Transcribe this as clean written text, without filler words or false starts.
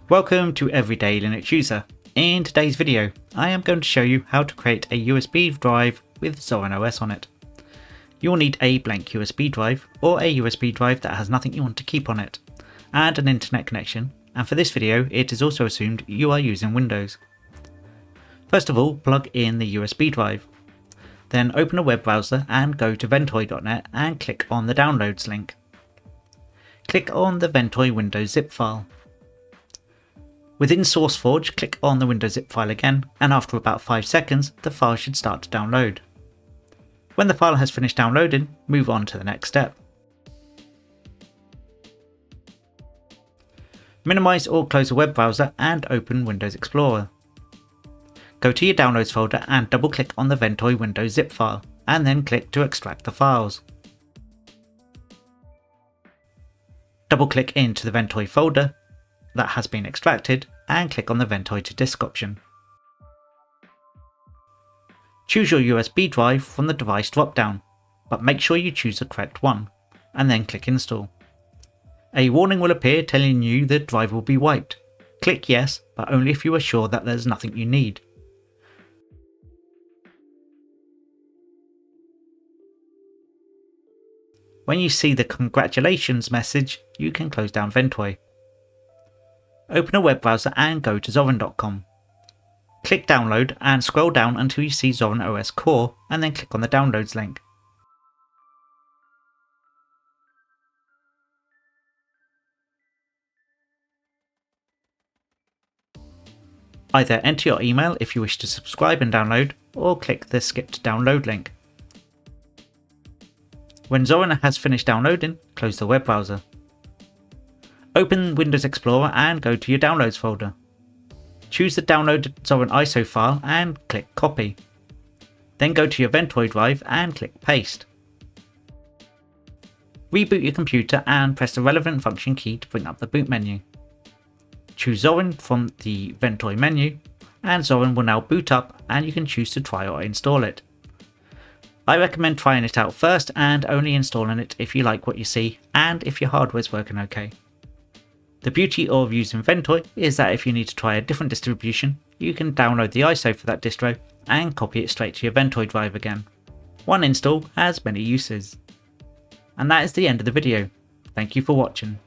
Welcome to Everyday Linux User. In today's video, I am going to show you how to create a USB drive with Zorin OS on it. You will need a blank USB drive or a USB drive that has nothing you want to keep on it, and an internet connection, and for this video it is also assumed you are using Windows. First of all, plug in the USB drive. Then open a web browser and go to ventoy.net and click on the Downloads link. Click on the Ventoy Windows zip file. Within SourceForge, click on the Windows zip file again, and after about 5 seconds, the file should start to download. When the file has finished downloading, move on to the next step. Minimize or close the web browser and open Windows Explorer. Go to your Downloads folder and double click on the Ventoy Windows zip file, and then click to extract the files. Double click into the Ventoy folder that has been extracted and click on the Ventoy to disk option. Choose your USB drive from the device drop-down, but make sure you choose the correct one, and then click install. A warning will appear telling you the drive will be wiped. Click yes, but only if you are sure that there's nothing you need. When you see the congratulations message, you can close down Ventoy. Open a web browser and go to zorin.com. Click download and scroll down until you see Zorin OS Core, and then click on the downloads link. Either enter your email if you wish to subscribe and download, or click the skip to download link. When Zorin has finished downloading, close the web browser. Open Windows Explorer and go to your Downloads folder. Choose the downloaded Zorin ISO file and click Copy. Then go to your Ventoy drive and click Paste. Reboot your computer and press the relevant function key to bring up the boot menu. Choose Zorin from the Ventoy menu, and Zorin will now boot up, and you can choose to try or install it. I recommend trying it out first and only installing it if you like what you see and if your hardware is working okay. The beauty of using Ventoy is that if you need to try a different distribution, you can download the ISO for that distro and copy it straight to your Ventoy drive again. One install has many uses. And that is the end of the video. Thank you for watching.